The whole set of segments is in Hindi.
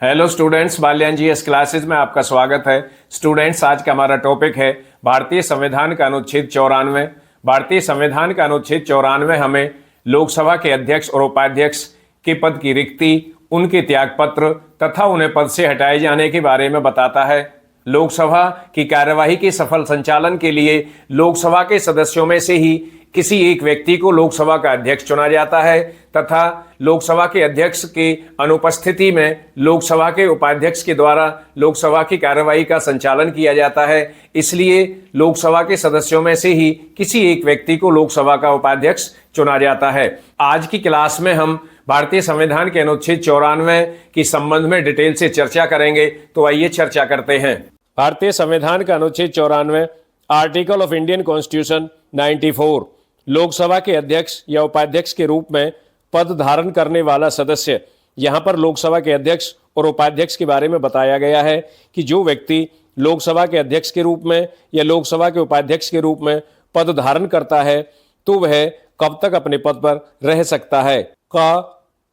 Hello students, Balyan G S classes में आपका स्वागत है। स्टूडेंट्स, आज का हमारा टॉपिक है भारतीय संविधान का अनुच्छेद 94। भारतीय संविधान का अनुच्छेद 94 हमें लोकसभा के अध्यक्ष और उपाध्यक्ष के पद की रिक्ति, उनके त्यागपत्र तथा उन्हें पद से हटाए जाने के बारे में बताता है। लोकसभा की कार्यवाही के सफल संचालन के लिए लोकसभा के सदस्यों में से ही किसी एक व्यक्ति को लोकसभा का अध्यक्ष चुना जाता है तथा लोकसभा के अध्यक्ष की अनुपस्थिति में लोकसभा के उपाध्यक्ष के द्वारा लोकसभा की कार्यवाही का संचालन किया जाता है। इसलिए लोकसभा के सदस्यों में से ही किसी एक व्यक्ति को लोकसभा का उपाध्यक्ष चुना जाता है। आज की क्लास में हम भारतीय संविधान के अनुच्छेद 94 के संबंध में डिटेल से चर्चा करेंगे। तो आइए चर्चा करते हैं। भारतीय संविधान का अनुच्छेद 94, article of Indian constitution 94, Lok Sabha के अध्यक्ष या उपाध्यक्ष के रूप में पद धारण करने वाला सदस्य। यहाँ पर लोकसभा के अध्यक्ष और उपाध्यक्ष के बारे में बताया गया है कि जो व्यक्ति लोकसभा के अध्यक्ष के रूप में या लोकसभा के उपाध्यक्ष के रूप में पद धारण करता है तो वह कब तक अपने पद पर रह सकता है।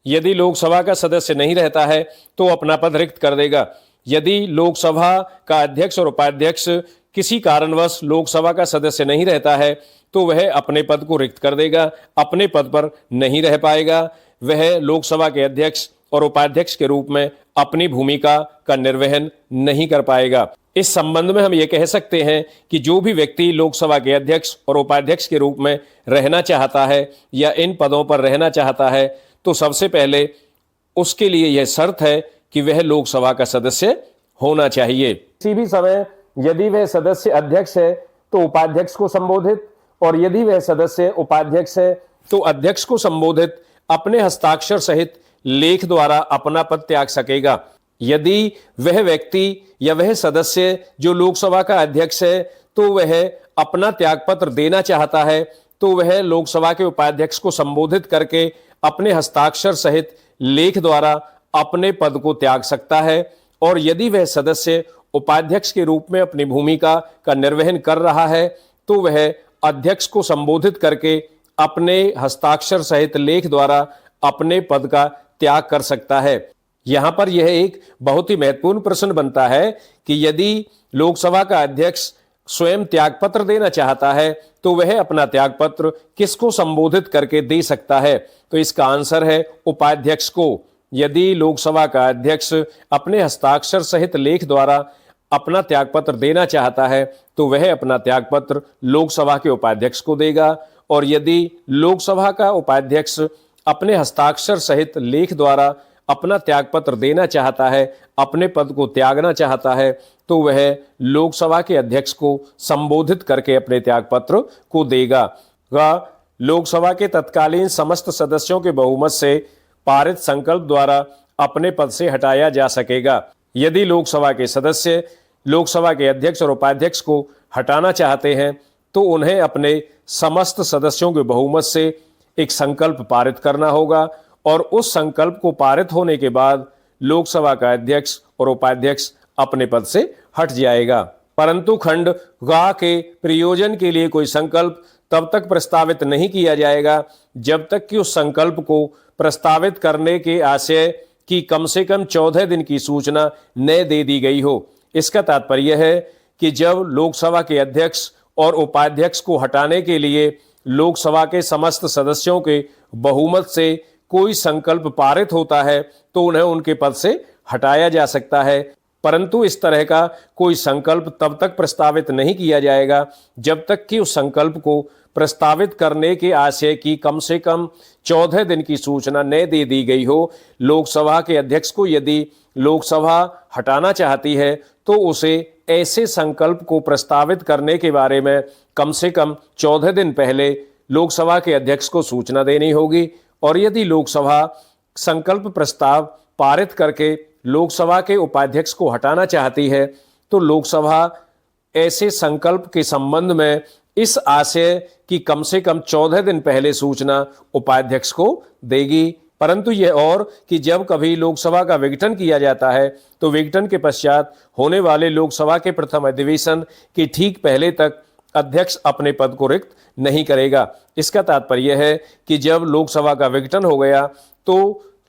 यदि लोकसभा का सदस्य नहीं रहता है तो अपना पद रिक्त कर देगा। यदि लोकसभा का अध्यक्ष और उपाध्यक्ष किसी कारणवश लोकसभा का सदस्य नहीं रहता है तो वह अपने पद को रिक्त कर देगा, अपने पद पर नहीं रह पाएगा। वह लोकसभा के अध्यक्ष और उपाध्यक्ष के रूप में अपनी भूमिका का निर्वहन नहीं कर पाएगा। इस संबंध में हम ये कह सकते हैं कि जो भी व्यक्ति लोकसभा के अध्यक्ष और उपाध्यक्ष के रूप में रहना चाहता है या इन पदों पर रहना चाहता है तो सबसे पहले उसके लिए यह शर्त है कि वह लोकसभा का सदस्य होना चाहिए। किसी भी समय यदि वह सदस्य अध्यक्ष है तो उपाध्यक्ष को संबोधित, और यदि वह सदस्य उपाध्यक्ष है तो अध्यक्ष को संबोधित अपने हस्ताक्षर सहित लेख द्वारा अपना पद त्याग सकेगा। यदि वह व्यक्ति या वह सदस्य जो लोकसभा का अध्यक्ष है तो वह अपना त्यागपत्र देना चाहता है तो वह लोकसभा के उपाध्यक्ष को संबोधित करके अपने हस्ताक्षर सहित लेख द्वारा अपने पद को त्याग सकता है। और यदि वह सदस्य उपाध्यक्ष के रूप में अपनी भूमिका का निर्वहन कर रहा है तो वह अध्यक्ष को संबोधित करके अपने हस्ताक्षर सहित लेख द्वारा अपने पद का त्याग कर सकता है। यहां पर यह एक बहुत ही महत्वपूर्ण प्रश्न बनता है कि यदि लोकसभा का अध्यक्ष स्वयं त्यागपत्र देना चाहता है तो वह अपना त्यागपत्र किसको संबोधित करके दे सकता है। तो इसका आंसर है उपाध्यक्ष को। यदि लोकसभा का अध्यक्ष अपने हस्ताक्षर सहित लेख द्वारा अपना त्यागपत्र देना चाहता है तो वह अपना त्यागपत्र लोकसभा के उपाध्यक्ष को देगा, और यदि लोकसभा का उपाध्यक्ष अपने हस्ताक्षर सहित लेख द्वारा अपना त्यागपत्र देना चाहता है, अपने पद को त्यागना चाहता है तो वह लोकसभा के अध्यक्ष को संबोधित करके अपने त्यागपत्र को देगा। वह लोकसभा के तत्कालीन समस्त सदस्यों के बहुमत से पारित संकल्प द्वारा अपने पद से हटाया जा सकेगा। यदि लोकसभा के सदस्य लोकसभा के अध्यक्ष और उपाध्यक्ष को हटाना चाहते हैं तो उन्हें अपने समस्त सदस्यों के बहुमत से एक संकल्प पारित करना होगा, और उस संकल्प को पारित होने के बाद लोकसभा का अध्यक्ष और उपाध्यक्ष अपने पद से हट जाएगा। परंतु खंड ग के प्रयोजन के लिए कोई संकल्प तब तक प्रस्तावित नहीं किया जाएगा जब तक कि उस संकल्प को प्रस्तावित करने के आशय की कम से कम 14 दिन की सूचना न दे दी गई हो। इसका तात्पर्य है कि जब लोकसभा के अध्यक्ष और उपाध्यक्ष को हटाने के लिए लोकसभा के समस्त सदस्यों के बहुमत से कोई संकल्प पारित होता है तो उन्हें उनके पद से हटाया जा सकता है। परंतु इस तरह का कोई संकल्प तब तक प्रस्तावित नहीं किया जाएगा जब तक कि उस संकल्प को प्रस्तावित करने के आशय की कम से कम 14 दिन की सूचना न दे दी गई हो। लोकसभा के अध्यक्ष को यदि लोकसभा हटाना चाहती है तो उसे ऐसे संकल्प को प्रस्तावित करने के बारे में कम से कम 14 दिन पहले लोकसभा के अध्यक्ष को सूचना देनी होगी, और यदि लोकसभा संकल्प प्रस्ताव पारित करके लोकसभा के उपाध्यक्ष को हटाना चाहती है तो लोकसभा ऐसे संकल्प के संबंध में इस आशय की कम से कम 14 दिन पहले सूचना उपाध्यक्ष को देगी। परंतु यह और कि जब कभी लोकसभा का विघटन किया जाता है तो विघटन के पश्चात होने वाले लोकसभा के प्रथम अधिवेशन के ठीक पहले तक अध्यक्ष अपने पद को रिक्त नहीं करेगा। इसका तात्पर्य है कि जब लोकसभा का विघटन हो गया तो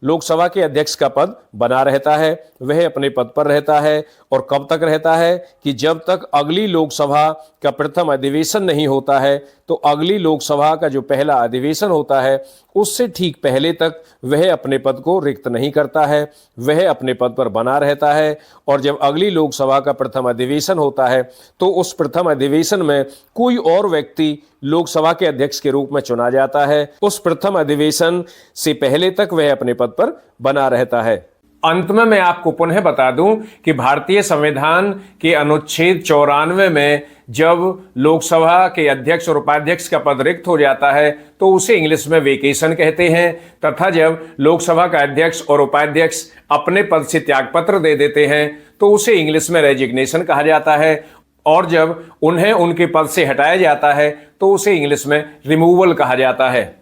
लोकसभा के अध्यक्ष का पद बना रहता है, वह अपने पद पर रहता है और कब तक रहता है कि जब तक अगली लोकसभा का प्रथम अधिवेशन नहीं होता है। तो अगली लोकसभा का जो पहला अधिवेशन होता है उससे ठीक पहले तक वह अपने पद को रिक्त नहीं करता है, वह अपने पद पर बना रहता है। और जब अगली लोकसभा का प्रथम अधिवेशन होता है तो उस प्रथम अधिवेशन में कोई और व्यक्ति लोकसभा के अध्यक्ष के रूप में चुना जाता है। उस प्रथम अधिवेशन से पहले तक वह अपने पद पर बना रहता है। अंत में मैं आपको पुनः बता दूं कि भारतीय संविधान के अनुच्छेद 94 में जब लोकसभा के अध्यक्ष और उपाध्यक्ष का पद रिक्त हो जाता है तो उसे इंग्लिश में वेकेशन कहते हैं, तथा जब लोकसभा का अध्यक्ष और उपाध्यक्ष अपने पद से त्यागपत्र दे देते हैं तो उसे इंग्लिश में रेजिग्नेशन कहा जाता है, और जब उन्हें उनके पद से हटाया जाता है तो उसे इंग्लिश में रिमूवल कहा जाता है।